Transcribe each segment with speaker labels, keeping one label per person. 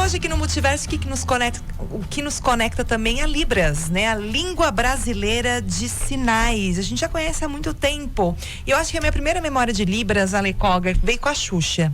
Speaker 1: hoje aqui no Multiverso, o que nos conecta também é Libras, né? A língua brasileira de sinais. A gente já conhece há muito tempo. E eu acho que a minha primeira memória de Libras, Ale Koga, veio com a Xuxa.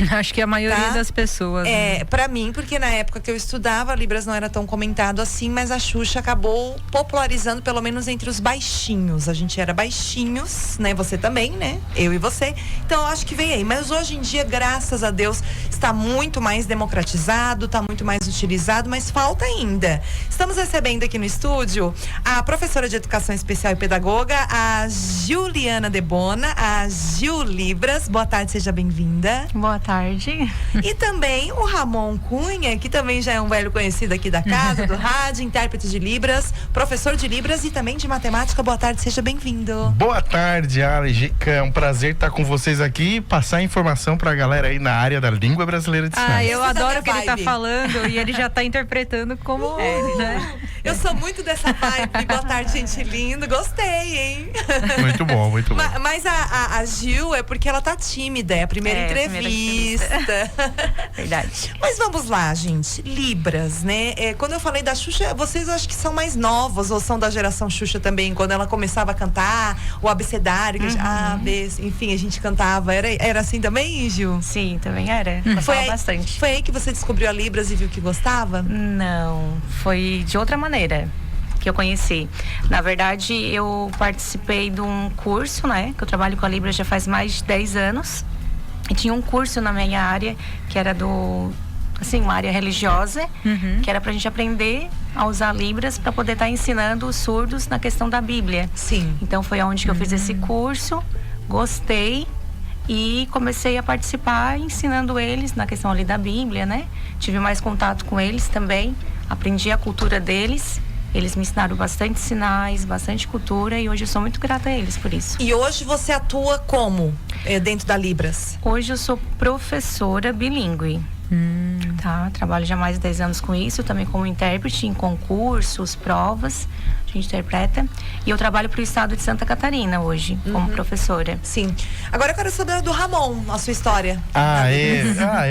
Speaker 2: Acho que a maioria das pessoas.
Speaker 1: É, pra mim, porque na época que eu estudava, Libras não era tão comentado assim, mas a Xuxa acabou popularizando, pelo menos entre os baixinhos. A gente era baixinhos, né? Você também, né? Eu e você. Então, eu acho que veio aí. Mas hoje em dia, graças a Deus, está muito mais democratizado, está muito mais utilizado, mas falta ainda. Estamos recebendo aqui no estúdio a professora de Educação Especial e Pedagoga, a Juliana Debona, a Gil Libras. Boa tarde, seja bem-vinda.
Speaker 3: Boa tarde.
Speaker 1: E também o Ramon Cunha, que também já é um velho conhecido aqui da casa, do rádio, intérprete de Libras, professor de Libras e também de matemática. Boa tarde, seja bem-vindo.
Speaker 4: Boa tarde, Ale. É um prazer estar com vocês aqui e passar informação pra galera aí na área da língua brasileira de sinais.
Speaker 2: Eu adoro o que ele tá falando e ele já tá interpretando como né?
Speaker 1: Eu sou muito dessa vibe. Boa tarde, gente linda. Gostei, hein?
Speaker 4: Muito bom, muito bom.
Speaker 1: Mas a Gil é porque ela tá tímida, é a primeira entrevista.
Speaker 3: Verdade.
Speaker 1: Mas vamos lá, gente. Libras, né? Quando eu falei da Xuxa, vocês eu acho que são mais novos ou são da geração Xuxa também, quando ela começava a cantar o abecedário, A, B, enfim, a gente cantava. Era assim também, Gil?
Speaker 3: Sim, também era. Gostava bastante.
Speaker 1: Foi aí que você descobriu a Libras e viu que gostava?
Speaker 3: Não, foi de outra maneira que eu conheci. Na verdade, eu participei de um curso, né? Que eu trabalho com a Libras já faz mais de 10 anos. E tinha um curso na minha área, que era uma área religiosa, que era pra gente aprender a usar Libras para poder estar ensinando os surdos na questão da Bíblia.
Speaker 1: Sim.
Speaker 3: Então foi onde que eu fiz esse curso, gostei e comecei a participar ensinando eles na questão ali da Bíblia, né? Tive mais contato com eles também, aprendi a cultura deles. Eles me ensinaram bastante sinais, bastante cultura e hoje eu sou muito grata a eles por isso.
Speaker 1: E hoje você atua como dentro da Libras?
Speaker 3: Hoje eu sou professora bilíngue. Tá? Trabalho já há mais de 10 anos com isso, também como intérprete em concursos, provas, a gente interpreta. E eu trabalho para o estado de Santa Catarina hoje, como professora.
Speaker 1: Sim. Agora eu quero saber do Ramon, a sua história.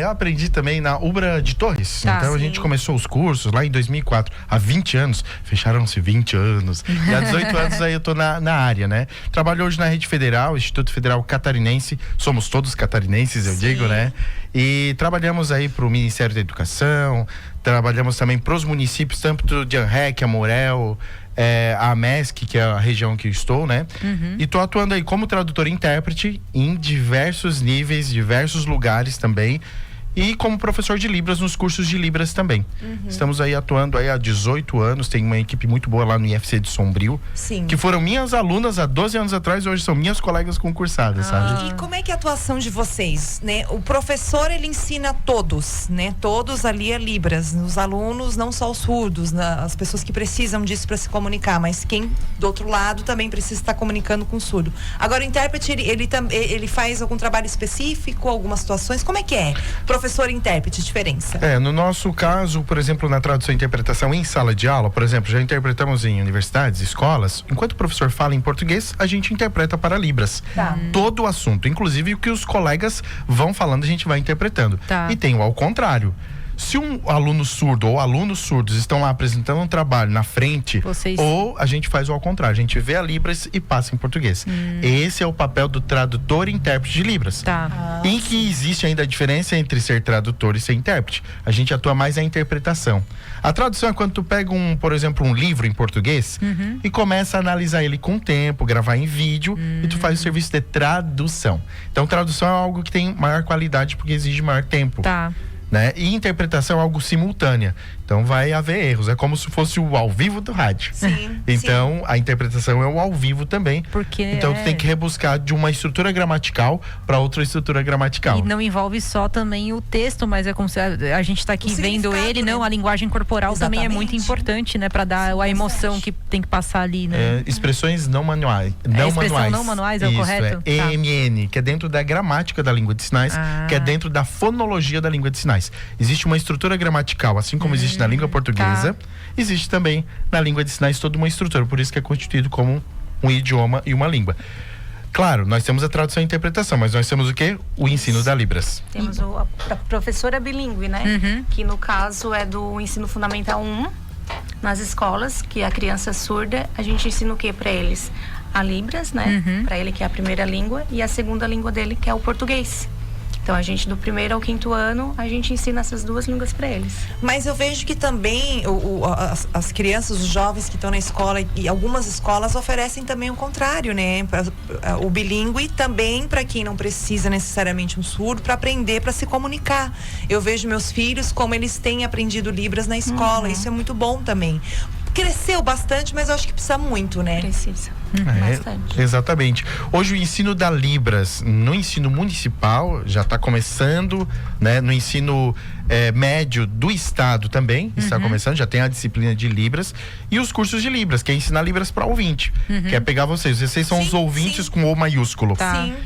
Speaker 4: Eu aprendi também na Ubra de Torres.
Speaker 2: Tá,
Speaker 4: então a
Speaker 1: sim.
Speaker 4: gente começou os cursos lá em 2004. Há 20 anos, fecharam-se 20 anos. E há 18 anos aí eu tô na área, né? Trabalho hoje na Rede Federal, Instituto Federal Catarinense. Somos todos catarinenses, eu digo, né? E trabalhamos aí para o Ministério da Educação, trabalhamos também para os municípios, tanto de Anrec, Amorel, a MESC, que é a região que eu estou, né? E tô atuando aí como tradutor e intérprete em diversos níveis, diversos lugares também. E como professor de Libras nos cursos de Libras também. Estamos aí atuando aí há 18 anos, tem uma equipe muito boa lá no IFC de Sombrio.
Speaker 1: Sim.
Speaker 4: Que foram minhas alunas há 12 anos atrás, hoje são minhas colegas concursadas, sabe?
Speaker 1: E como é que é a atuação de vocês, né? O professor, ele ensina todos, né? Todos ali é Libras. Os alunos, não só os surdos, né? As pessoas que precisam disso para se comunicar, mas quem do outro lado também precisa estar comunicando com o surdo. Agora, o intérprete, ele faz algum trabalho específico, algumas situações? Como é que é? Professor e intérprete, diferença?
Speaker 4: No nosso caso, por exemplo, na tradução e interpretação em sala de aula, por exemplo, já interpretamos em universidades, escolas. Enquanto o professor fala em português, a gente interpreta para Libras. Todo o assunto, inclusive o que os colegas vão falando, a gente vai interpretando. E tem o ao contrário. Se um aluno surdo ou alunos surdos estão lá apresentando um trabalho na frente, ou a gente faz o ao contrário, a gente vê a Libras e passa em português. Esse é o papel do tradutor e intérprete de Libras. Em que existe ainda a diferença entre ser tradutor e ser intérprete. A gente atua mais na interpretação. A tradução é quando tu pega por exemplo, um livro em português e começa a analisar ele com o tempo, gravar em vídeo e tu faz o serviço de tradução. Então, tradução é algo que tem maior qualidade porque exige maior tempo. Né? E interpretação é algo simultânea. Então vai haver erros. É como se fosse o ao vivo do rádio. Então a interpretação é o ao vivo também. Então tu tem que rebuscar de uma estrutura gramatical para outra estrutura gramatical.
Speaker 2: E não envolve só também o texto, mas é como se a gente está aqui vendo ele, não, a linguagem corporal também é muito importante, né, para dar a emoção que tem que passar ali, né?
Speaker 4: Expressões não manuais.
Speaker 2: Não manuais é o correto?
Speaker 4: EMN, que é dentro da gramática da língua de sinais, que é dentro da fonologia da língua de sinais. Existe uma estrutura gramatical, assim como existe na língua portuguesa, existe também na língua de sinais toda uma estrutura, por isso que é constituído como um idioma e uma língua. Claro, nós temos a tradução e interpretação, mas nós temos o quê? O ensino da Libras.
Speaker 3: Temos a professora bilíngue, né? Que no caso é do ensino fundamental 1, nas escolas, que a criança surda, a gente ensina o quê para eles? A Libras, né? Para ele, que é a primeira língua, e a segunda língua dele, que é o português. Então, a gente, do 1º ao 5º ano, a gente ensina essas 2 línguas para eles.
Speaker 1: Mas eu vejo que também as crianças, os jovens que estão na escola, e algumas escolas oferecem também o contrário, né? O bilíngue também para quem não precisa necessariamente um surdo, para aprender, para se comunicar. Eu vejo meus filhos como eles têm aprendido Libras na escola. Isso é muito bom também. Cresceu bastante, mas eu acho que precisa muito, né?
Speaker 3: Precisa. Bastante.
Speaker 4: Exatamente. Hoje o ensino da Libras no ensino municipal já está começando, né? No ensino médio do estado também está começando, já tem a disciplina de Libras e os cursos de Libras, que é ensinar Libras para ouvinte, que é pegar vocês são os ouvintes com O maiúsculo,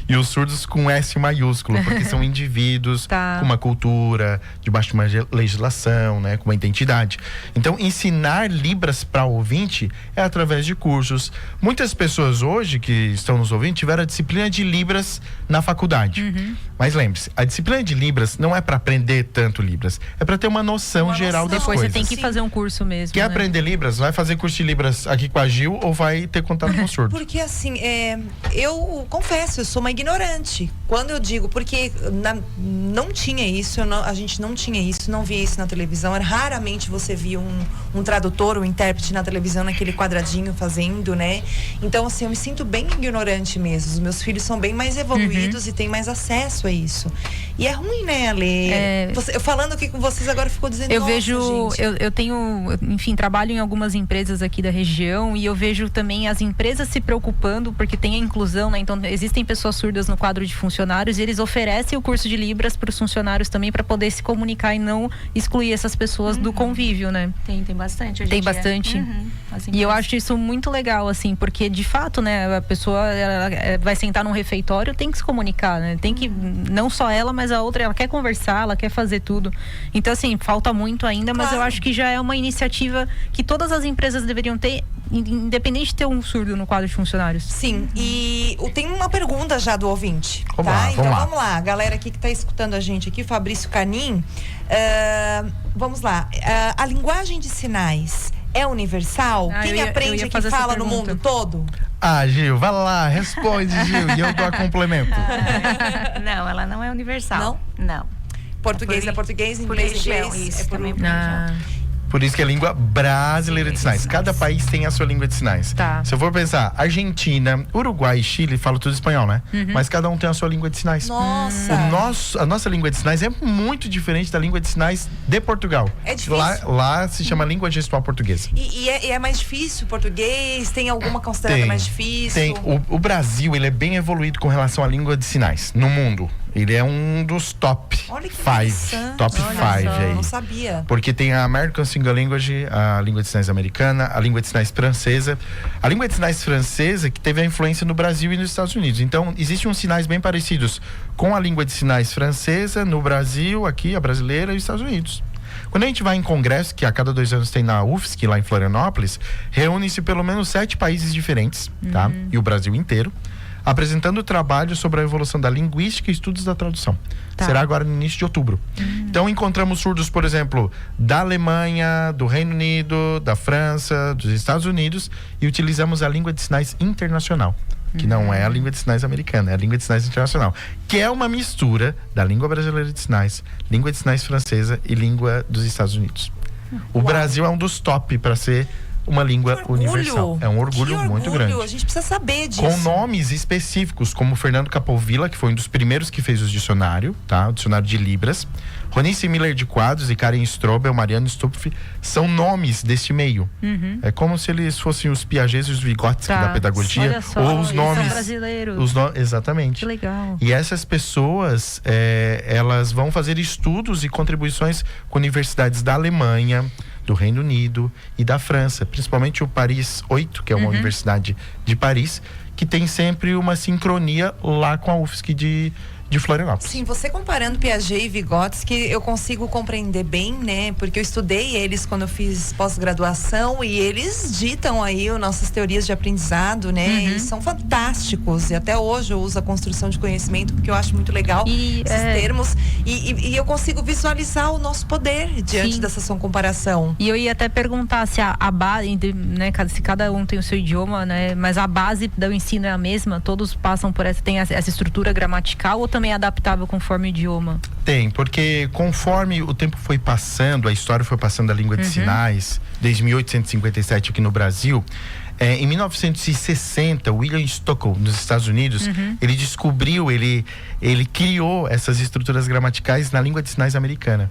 Speaker 4: e os surdos com S maiúsculo, porque são indivíduos com uma cultura, debaixo de uma legislação, né? Com uma identidade. Então, ensinar Libras para ouvinte é através de cursos. Muitas pessoas hoje que estão nos ouvindo tiveram a disciplina de Libras na faculdade. Mas lembre-se, a disciplina de Libras não é para aprender tanto Libras, é para ter uma noção geral das
Speaker 2: Depois
Speaker 4: coisas.
Speaker 2: Você tem que fazer um curso mesmo.
Speaker 4: Quer aprender Libras? Vai fazer curso de Libras aqui com a Gil ou vai ter contato com o surdo?
Speaker 1: Porque assim, eu confesso, eu sou uma ignorante. Quando eu digo, porque não tinha isso, a gente não tinha isso, não via isso na televisão. Raramente você via um tradutor, um intérprete na televisão, naquele quadradinho fazendo, né? Então, assim, eu me sinto bem ignorante mesmo. Os meus filhos são bem mais evoluídos e têm mais acesso a isso. E é ruim, né, Ale? Eu falando aqui com vocês agora ficou dizendo,
Speaker 2: eu vejo, eu tenho, enfim, trabalho em algumas empresas aqui da região e eu vejo também as empresas se preocupando porque tem a inclusão, né? Então, existem pessoas surdas no quadro de funcionários e eles oferecem o curso de Libras para os funcionários também para poder se comunicar e não excluir essas pessoas do convívio, né?
Speaker 3: Tem bastante.
Speaker 2: Tem bastante. E eu acho isso muito legal, assim, porque de fato, né, a pessoa ela vai sentar num refeitório, tem que se comunicar, né? Tem que, não só ela, mas a outra, ela quer conversar, ela quer fazer tudo. Então, assim, falta muito ainda, mas eu acho que já é uma iniciativa que todas as empresas deveriam ter, independente de ter um surdo no quadro de funcionários.
Speaker 1: Sim, e tem uma pergunta já do ouvinte, Então vamos lá, a galera aqui que está escutando a gente aqui, Fabrício Canin, vamos lá, a linguagem de sinais é universal? Quem aprende aqui fala no mundo todo?
Speaker 4: Gil, vai lá, responde, Gil, e eu dou a complemento.
Speaker 3: Não, ela não é universal. Não.
Speaker 1: Português é português, inglês é inglês.
Speaker 3: Isso, também
Speaker 4: Por isso que é língua brasileira de sinais. Cada país tem a sua língua de sinais. Se eu for pensar, Argentina, Uruguai e Chile falam tudo espanhol, né? Mas cada um tem a sua língua de sinais. A nossa língua de sinais é muito diferente da língua de sinais de Portugal.
Speaker 1: É difícil.
Speaker 4: Lá se chama língua gestual portuguesa.
Speaker 1: E é mais difícil o português? Tem alguma considerada mais difícil?
Speaker 4: Tem. O Brasil, ele é bem evoluído com relação à língua de sinais no mundo. Ele é um dos top 5. Top 5 aí.
Speaker 1: Não sabia.
Speaker 4: Porque tem a American Single Language, a língua de sinais americana, a língua de sinais francesa. A língua de sinais francesa que teve a influência no Brasil e nos Estados Unidos. Então, existem uns sinais bem parecidos com a língua de sinais francesa no Brasil, aqui, a brasileira e os Estados Unidos. Quando a gente vai em congresso, que a cada 2 anos tem na UFSC, lá em Florianópolis, reúne-se pelo menos 7 países diferentes, tá? E o Brasil inteiro, apresentando trabalho sobre a evolução da linguística e estudos da tradução. Será agora no início de outubro. Então encontramos surdos, por exemplo, da Alemanha, do Reino Unido, da França, dos Estados Unidos, e utilizamos a língua de sinais internacional, que não é a língua de sinais americana, é a língua de sinais internacional, que é uma mistura da língua brasileira de sinais, língua de sinais francesa e língua dos Estados Unidos. O Brasil é um dos top para ser uma língua universal. É um orgulho muito grande.
Speaker 1: A gente precisa saber disso.
Speaker 4: Com nomes específicos, como Fernando Capovilla, que foi um dos primeiros que fez o dicionário, tá? O dicionário de Libras. Ronice Miller de Quadros e Karen Strobel, Mariano Stupf, são nomes deste meio. É como se eles fossem os Piagets e os Vygotsky da pedagogia.
Speaker 2: Olha só,
Speaker 4: ou os nomes
Speaker 2: brasileiros.
Speaker 4: Exatamente.
Speaker 2: Que legal.
Speaker 4: E essas pessoas, elas vão fazer estudos e contribuições com universidades da Alemanha, do Reino Unido e da França, principalmente o Paris 8, que é uma universidade de Paris, que tem sempre uma sincronia lá com a UFSC de de Florianópolis.
Speaker 1: Sim, você comparando Piaget e Vygotsky, eu consigo compreender bem, né? Porque eu estudei eles quando eu fiz pós-graduação e eles ditam aí as nossas teorias de aprendizado, né? E são fantásticos. E até hoje eu uso a construção de conhecimento porque eu acho muito legal esses termos. E eu consigo visualizar o nosso poder diante dessa sua comparação.
Speaker 2: E eu ia até perguntar se a base, né? Se cada um tem o seu idioma, né? Mas a base do ensino é a mesma? Todos passam por tem essa estrutura gramatical ou também é adaptável conforme o idioma?
Speaker 4: Tem, porque conforme o tempo foi passando, a história foi passando da língua de sinais, desde 1857 aqui no Brasil, em 1960, William Stockwell, nos Estados Unidos, ele descobriu, ele criou essas estruturas gramaticais na língua de sinais americana.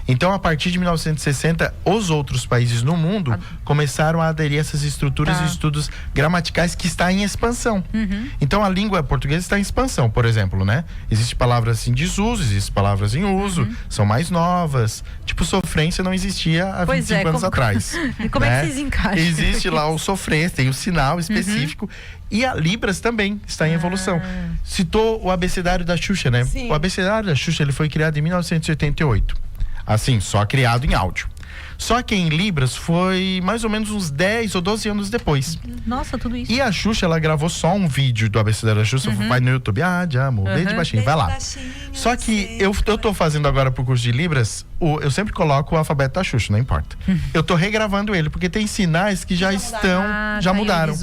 Speaker 4: Então, a partir de 1960, os outros países no mundo começaram a aderir a essas estruturas e estudos gramaticais que está em expansão. Então, a língua portuguesa está em expansão, por exemplo, né? Existem palavras em desuso, existem palavras em uso, são mais novas. Tipo, sofrência não existia há 25 anos atrás.
Speaker 2: E como é que vocês encaixam?
Speaker 4: Existe lá o sofrência, tem o sinal específico. E a Libras também está em evolução. Citou o abecedário da Xuxa, né?
Speaker 1: Sim.
Speaker 4: O abecedário da Xuxa, ele foi criado em 1988. Assim, só criado em áudio. Só que em Libras foi mais ou menos uns 10 ou 12 anos depois.
Speaker 2: Nossa, tudo isso.
Speaker 4: E a Xuxa, ela gravou só um vídeo do abecedário da Xuxa. Vai no YouTube, de amor, bem de baixinho, vai lá. Só que eu tô fazendo agora pro curso de Libras, eu sempre coloco o alfabeto da Xuxa, não importa. Eu tô regravando ele, porque tem sinais que já mudaram.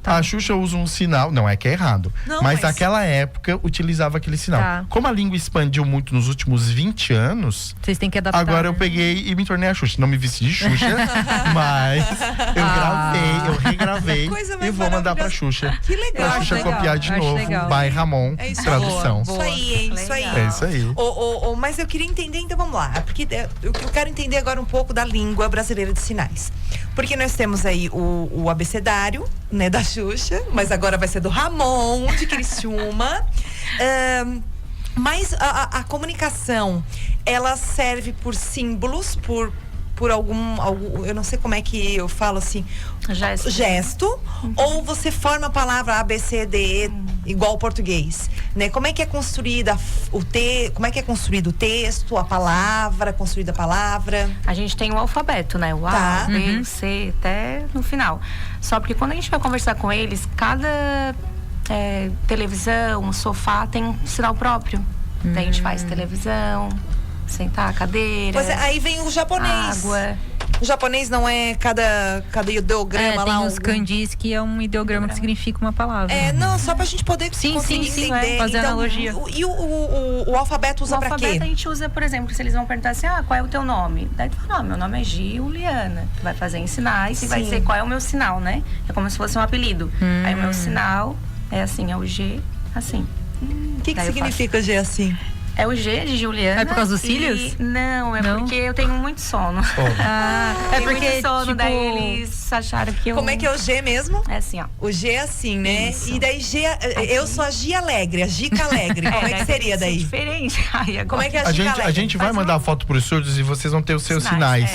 Speaker 4: A Xuxa usa um sinal, não é que é errado, mas naquela época utilizava aquele sinal. Como a língua expandiu muito nos últimos 20 anos,
Speaker 2: vocês têm que adaptar.
Speaker 4: Agora eu peguei e me tornei a Xuxa. Não me vesti de Xuxa, mas eu regravei e vou mandar pra Xuxa.
Speaker 1: Que legal.
Speaker 4: Pra Xuxa copiar de novo. By Ramon, tradução.
Speaker 1: Isso aí, hein? Isso aí.
Speaker 4: É isso aí.
Speaker 1: Mas eu queria entender, então vamos lá. Porque eu quero entender agora um pouco da língua brasileira de sinais. Porque nós temos aí o abecedário, né, da Xuxa, mas agora vai ser do Ramon, de Criciúma. Mas a comunicação, ela serve por símbolos, por algum, eu não sei como é que eu falo assim, gesto, ou você forma a palavra A, B, C, D, E, igual ao português, né? Como é que é construída como é que é construído o texto, a palavra, construída a palavra?
Speaker 3: A gente tem o alfabeto, né? O A, o B, o C, até no final. Só porque quando a gente vai conversar com eles, cada televisão, sofá tem um sinal próprio. Daí a gente faz televisão, sentar, cadeira.
Speaker 1: Pois aí vem o japonês.
Speaker 3: Água.
Speaker 1: O japonês não é cada ideograma lá.
Speaker 2: Tem os kanjis, que é um ideograma que significa uma palavra.
Speaker 1: Não, só pra gente poder conseguir entender.
Speaker 2: Fazer analogia.
Speaker 1: E o alfabeto usa pra quê?
Speaker 3: O alfabeto a gente usa, por exemplo, se eles vão perguntar assim, qual é o teu nome? Daí tu fala, meu nome é Giuliana. Tu vai fazer em sinais e vai ser qual é o meu sinal, né? É como se fosse um apelido. Aí o meu sinal é assim, é o G, assim.
Speaker 1: O que significa G assim?
Speaker 3: É o G de Juliana.
Speaker 2: É por causa dos cílios?
Speaker 3: Não, porque eu tenho muito sono.
Speaker 2: É porque
Speaker 3: muito sono, daí eles acharam que eu...
Speaker 1: Como é que é o G mesmo?
Speaker 3: É assim, ó.
Speaker 1: O G é assim, né?
Speaker 3: Isso.
Speaker 1: E daí G, eu sou a Gia Alegre, a Gica Alegre. Como é que seria daí?
Speaker 3: Diferente. Agora...
Speaker 1: Como é que é a Gica Alegre?
Speaker 4: A gente vai mandar foto pros surdos e vocês vão ter os seus sinais.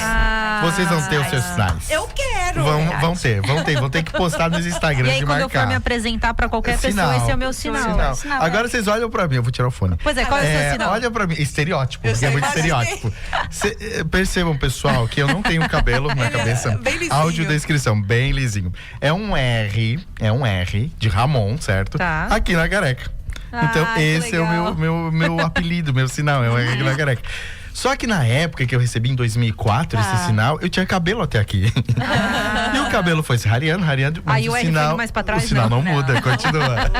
Speaker 4: Vocês vão ter os seus sinais.
Speaker 1: Eu quero.
Speaker 4: Vão ter que postar nos Instagrams
Speaker 2: e aí, quando eu for me apresentar pra qualquer pessoa, esse é o meu sinal.
Speaker 4: Agora vocês olham pra mim, eu vou tirar o fone.
Speaker 2: Pois é, qual é o seu sinal?
Speaker 4: Olha pra mim, estereótipo, porque é muito estereótipo. Percebam, pessoal, que eu não tenho cabelo na cabeça.
Speaker 1: Bem lisinho.
Speaker 4: Audiodescrição, bem lisinho. É um R de Ramon, certo?
Speaker 2: Tá.
Speaker 4: Aqui na careca. Então, esse é o meu apelido, meu sinal, é o R aqui na careca. Só que na época que eu recebi em 2004 esse sinal, eu tinha cabelo até aqui. E o cabelo foi se rareando, mas
Speaker 2: aí
Speaker 4: o
Speaker 2: R
Speaker 4: sinal,
Speaker 2: foi mais pra trás,
Speaker 4: o sinal não
Speaker 2: não.
Speaker 4: muda, continua.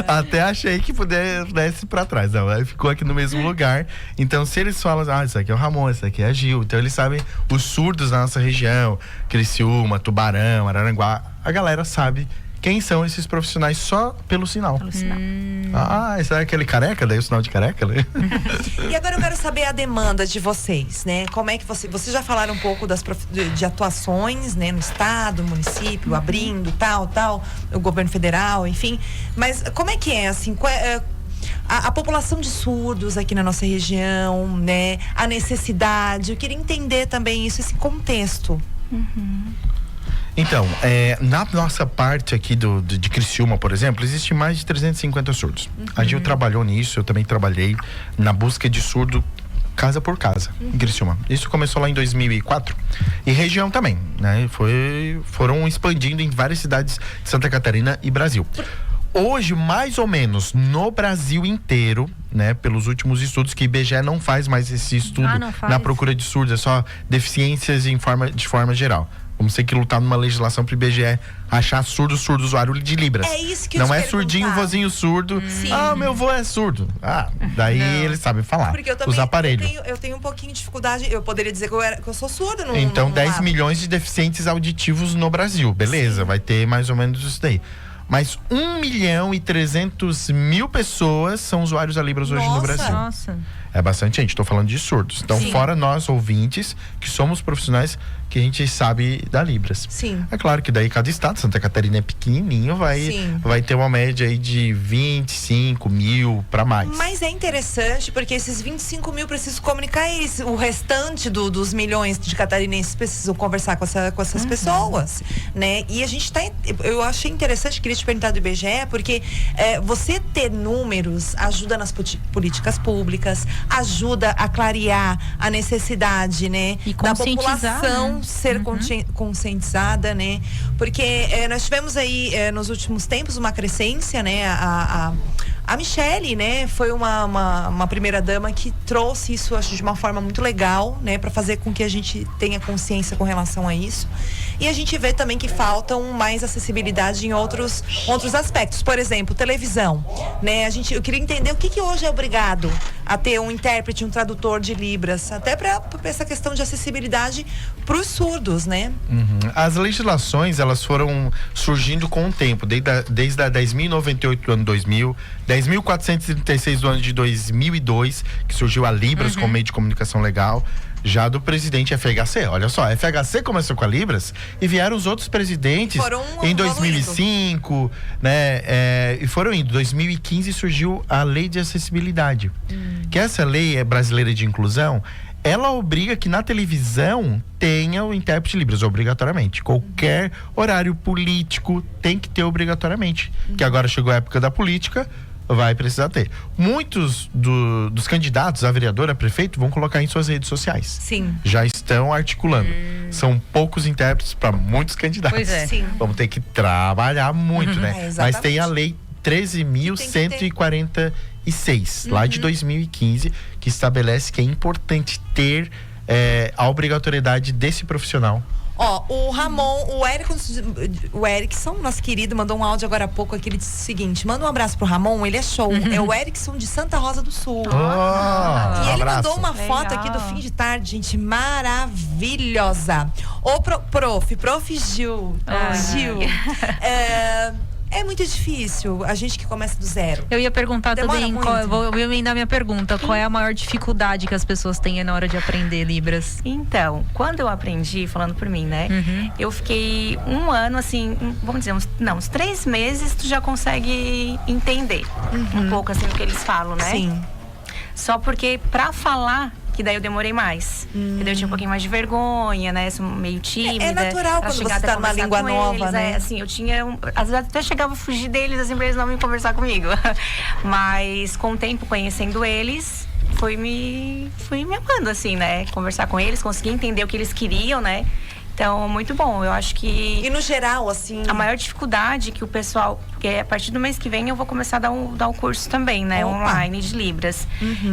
Speaker 4: Até achei que pudesse pra trás, não, aí ficou aqui no mesmo lugar. Então, se eles falam, isso aqui é o Ramon, isso aqui é a Gil, então eles sabem os surdos da nossa região, Criciúma, Tubarão, Araranguá, a galera sabe quem são esses profissionais só pelo sinal.
Speaker 3: Pelo sinal.
Speaker 4: Esse é aquele careca, daí o sinal de careca, né?
Speaker 1: E agora eu quero saber a demanda de vocês, né? Como é que vocês já falaram um pouco de atuações, né? No estado, no município, abrindo, tal, o governo federal, enfim. Mas como é que é, assim, a população de surdos aqui na nossa região, né? A necessidade, eu queria entender também isso, esse contexto.
Speaker 4: Então, na nossa parte aqui de Criciúma, por exemplo, existe mais de 350 surdos. A Gil trabalhou nisso, eu também trabalhei na busca de surdo casa por casa, em Criciúma. Isso começou lá em 2004. E região também, né? Foram expandindo em várias cidades de Santa Catarina e Brasil. Hoje, mais ou menos, no Brasil inteiro, né? Pelos últimos estudos, que IBGE não faz mais esse estudo na procura de surdos, é só deficiências de forma geral. Vamos ter que lutar numa legislação pro IBGE achar surdo usuário de Libras.
Speaker 1: É isso que eu
Speaker 4: não
Speaker 1: te
Speaker 4: é surdinho, vozinho surdo. Meu vô é surdo. Daí eles sabem falar.
Speaker 1: Porque eu também,
Speaker 4: os aparelhos.
Speaker 1: Eu tenho um pouquinho de dificuldade. Eu poderia dizer que eu sou surdo.
Speaker 4: Então, 10 milhões de deficientes auditivos no Brasil. Beleza, vai ter mais ou menos isso daí. Mas 1.300.000 pessoas são usuários da Libras hoje no Brasil.
Speaker 2: Nossa.
Speaker 4: É bastante gente, tô falando de surdos. Então, fora nós, ouvintes, que somos profissionais que a gente sabe da Libras.
Speaker 1: Sim.
Speaker 4: É claro que daí cada estado, Santa Catarina é pequenininho, vai ter uma média aí de 25 mil para mais.
Speaker 1: Mas é interessante porque esses 25 mil precisam comunicar isso. O restante dos milhões de catarinenses precisam conversar com essas pessoas, né? E a gente eu achei interessante, queria te perguntar do IBGE, porque você ter números ajuda nas políticas públicas, ajuda a clarear a necessidade, né?
Speaker 2: E
Speaker 1: da
Speaker 2: conscientizar,
Speaker 1: população ser conscientizada, né? Porque nós tivemos aí nos últimos tempos uma crescência, né? A Michele, né, foi uma primeira dama que trouxe isso, acho, de uma forma muito legal, né, para fazer com que a gente tenha consciência com relação a isso. E a gente vê também que faltam mais acessibilidade em outros aspectos. Por exemplo, televisão, né? Eu queria entender o que hoje é obrigado a ter um intérprete, um tradutor de Libras, até para essa questão de acessibilidade para os surdos, né?
Speaker 4: As legislações, elas foram surgindo com o tempo, desde a 10.098 do ano 2000, 10.436 do ano de 2002, que surgiu a Libras como meio de comunicação legal, já do presidente FHC. Olha só, a FHC começou com a Libras e vieram os outros presidentes em 2005, né? E foram indo. Em 2015 surgiu a Lei de Acessibilidade, que essa lei brasileira de inclusão, ela obriga que na televisão tenha o intérprete Libras, obrigatoriamente. Qualquer horário político tem que ter obrigatoriamente. Que agora chegou a época da política, vai precisar ter. Muitos dos candidatos a vereador, a prefeito, vão colocar em suas redes sociais.
Speaker 1: Sim.
Speaker 4: Já estão articulando. São poucos intérpretes para muitos candidatos.
Speaker 2: Pois é.
Speaker 1: Sim.
Speaker 4: Vamos ter que trabalhar muito, né? Mas tem a lei 13.146, lá de 2015, que estabelece que é importante ter a obrigatoriedade desse profissional.
Speaker 1: O Ramon, o Erickson, nosso querido, mandou um áudio agora há pouco aqui, ele disse o seguinte: manda um abraço pro Ramon, ele é show, é o Erickson de Santa Rosa do Sul. E ele mandou uma foto aqui do fim de tarde, gente, maravilhosa. Prof. Gil. É muito difícil, a gente que começa do zero.
Speaker 2: Eu ia perguntar também, vou emendar minha pergunta, qual é a maior dificuldade que as pessoas têm na hora de aprender Libras?
Speaker 3: Então, quando eu aprendi, falando por mim, né? Eu fiquei um ano, assim, vamos dizer, uns 3 meses, tu já consegue entender um pouco, assim, o que eles falam, né?
Speaker 1: Sim.
Speaker 3: Só porque pra falar, que daí eu demorei mais. Porque daí eu tinha um pouquinho mais de vergonha, né? Sou meio tímida.
Speaker 1: É natural quando você tá numa língua nova,
Speaker 3: eles,
Speaker 1: né?
Speaker 3: Assim, eu tinha... Às vezes até chegava a fugir deles, assim, pra eles não me conversar comigo. Mas com o tempo, conhecendo eles, fui me amando, assim, né? Conversar com eles, conseguir entender o que eles queriam, né? Então, muito bom. Eu acho que...
Speaker 1: E no geral, assim...
Speaker 3: A maior dificuldade que o pessoal... Porque a partir do mês que vem eu vou começar a dar um curso também, né? Online de Libras.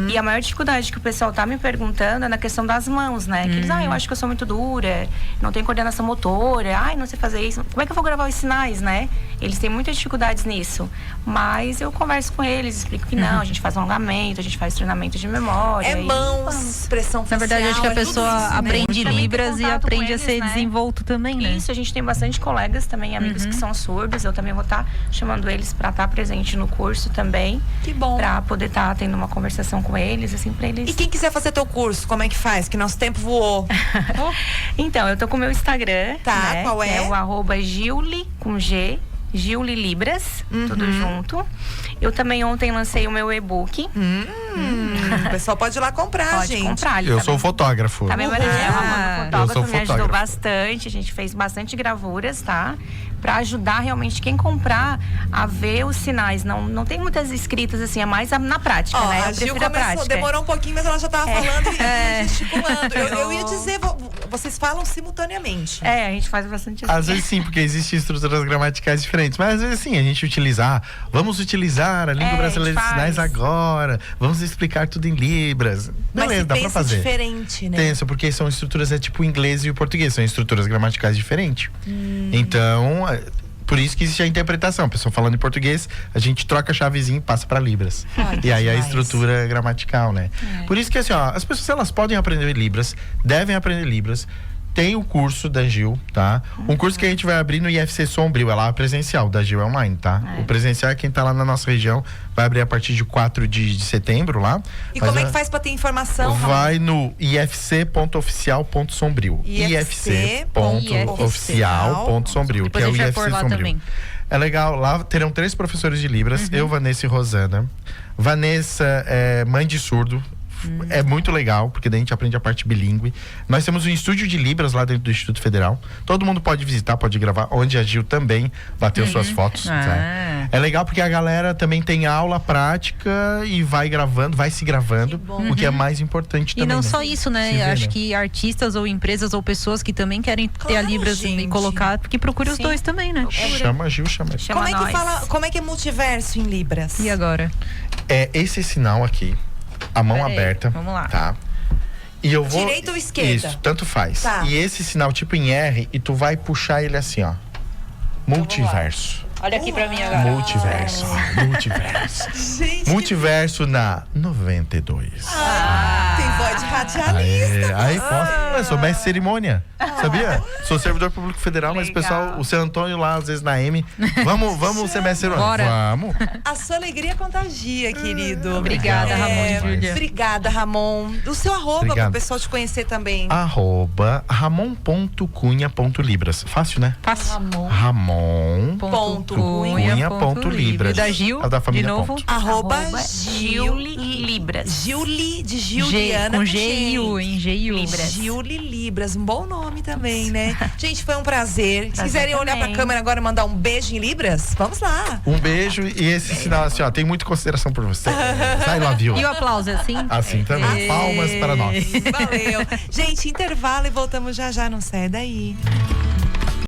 Speaker 3: E a maior dificuldade que o pessoal tá me perguntando é na questão das mãos, né? Que eles, eu acho que eu sou muito dura, não tenho coordenação motora, não sei fazer isso. Como é que eu vou gravar os sinais, né? Eles têm muitas dificuldades nisso. Mas eu converso com eles, explico que não, a gente faz alongamento, a gente faz treinamento de memória.
Speaker 1: Mãos, expressão facial.
Speaker 2: Na verdade, acho que a pessoa
Speaker 1: isso,
Speaker 2: aprende Libras e aprende
Speaker 3: eles,
Speaker 2: a ser desenvolto também, né?
Speaker 3: Isso, a gente tem bastante colegas também, amigos que são surdos. Eu também vou estar chamando eles para estar presente no curso também.
Speaker 1: Que bom.
Speaker 3: Para poder estar tendo uma conversação com eles, assim, para eles...
Speaker 1: E quem quiser fazer teu curso, como é que faz? Que nosso tempo voou.
Speaker 3: Então, eu tô com o meu Instagram, né?
Speaker 1: Qual é?
Speaker 3: Que é o @Giuli, com G, Giuli Libras, tudo junto. Eu também ontem lancei o meu e-book.
Speaker 1: O pessoal pode ir lá comprar,
Speaker 3: Pode
Speaker 1: gente.
Speaker 3: comprar.
Speaker 4: Eu sou fotógrafo.
Speaker 3: Tá bem baratinho. O
Speaker 4: Eu sou
Speaker 3: fotógrafo me ajudou
Speaker 4: fotógrafo.
Speaker 3: bastante. A gente fez bastante gravuras, tá? Pra ajudar realmente quem comprar a ver os sinais. Não tem muitas escritas assim, é mais na prática, né?
Speaker 1: A
Speaker 3: Eu
Speaker 1: Gil
Speaker 3: prefiro a
Speaker 1: começou,
Speaker 3: prática.
Speaker 1: demorou um pouquinho, mas ela já tava falando e gesticulando. Eu ia dizer, vocês falam simultaneamente.
Speaker 3: A gente faz bastante assim.
Speaker 4: Às vezes sim, porque existem estruturas gramaticais diferentes. Mas às vezes sim, a gente vamos utilizar a língua brasileira de sinais agora. Vamos explicar tudo em Libras.
Speaker 1: Mas
Speaker 4: Beleza,
Speaker 1: se
Speaker 4: dá pra
Speaker 1: pensa
Speaker 4: fazer.
Speaker 1: diferente, né?
Speaker 4: Tenso, porque são estruturas, tipo o inglês e o português. São estruturas gramaticais diferentes. Então, por isso que existe a interpretação. A pessoa falando em português, a gente troca a chavezinha e passa para Libras. E aí a estrutura gramatical, né? Por isso que assim, ó, as pessoas elas podem aprender Libras, devem aprender Libras. Tem o curso da Gil, tá? Um curso que a gente vai abrir no IFC Sombrio, é lá presencial, da Gil é online, tá? O presencial é quem tá lá na nossa região, vai abrir a partir de 4 de setembro lá.
Speaker 1: E como é que faz pra ter informação?
Speaker 4: Vai no ifc.oficial.sombrio. ifc.oficial.sombrio, que é o IFC Sombrio. Também. É legal, lá terão 3 professores de Libras, eu, Vanessa e Rosana. Vanessa é mãe de surdo. É muito legal, porque daí a gente aprende a parte bilíngue. Nós temos um estúdio de Libras lá dentro do Instituto Federal. Todo mundo pode visitar, pode gravar, onde a Gil também bateu suas fotos. Tá? É legal porque a galera também tem aula prática e vai gravando, vai se gravando, o que é mais importante também.
Speaker 2: E não
Speaker 4: né?
Speaker 2: só isso, né? Acho que artistas ou empresas ou pessoas que também querem ter a Libras e colocar, porque procure os dois também, né?
Speaker 4: Chama a Gil, chama a Gil.
Speaker 1: Como é que é multiverso em Libras?
Speaker 2: E agora?
Speaker 4: É esse sinal aqui. A mão aberta.
Speaker 2: Vamos lá.
Speaker 4: Tá? E eu vou.
Speaker 1: Direita ou esquerda?
Speaker 4: Isso, tanto faz.
Speaker 1: Tá.
Speaker 4: E esse sinal tipo em R, e tu vai puxar ele assim, ó. Multiverso.
Speaker 2: Olha aqui pra mim agora.
Speaker 4: Multiverso. Multiverso.
Speaker 1: Gente,
Speaker 4: Multiverso na 92.
Speaker 1: tem voz de radialista.
Speaker 4: Aí posso. Eu sou mestre de cerimônia. Sabia? Sou servidor público federal, mas o pessoal, o seu Antônio lá, às vezes na M. Vamos ser mestre de cerimônia.
Speaker 2: Bora.
Speaker 4: Vamos.
Speaker 1: A sua alegria contagia, querido.
Speaker 2: Obrigada, Ramon e Júlia.
Speaker 1: Obrigada, Ramon. O seu arroba para o pessoal te conhecer também.
Speaker 4: @ramon.cunha.libras. Fácil, né?
Speaker 2: Fácil.
Speaker 4: Ramon.cunha.libras.
Speaker 2: E da Gil,
Speaker 4: A da família
Speaker 2: de novo.
Speaker 3: @Giuli_Libras.
Speaker 1: Giuli de Giuliana.
Speaker 2: Com G-I-U, em G-I-U.
Speaker 3: Libras.
Speaker 1: Giuli Libras, um bom nome também, né? Gente, foi um prazer. Se quiserem olhar
Speaker 3: também.
Speaker 1: pra câmera agora e mandar um beijo em Libras, vamos lá.
Speaker 4: Um beijo e esse sinal assim, ó, tem muita consideração por você. I love you.
Speaker 2: E o aplauso é assim?
Speaker 4: Assim também. Palmas para nós.
Speaker 1: Valeu. Gente, intervalo e voltamos já já, não sai daí.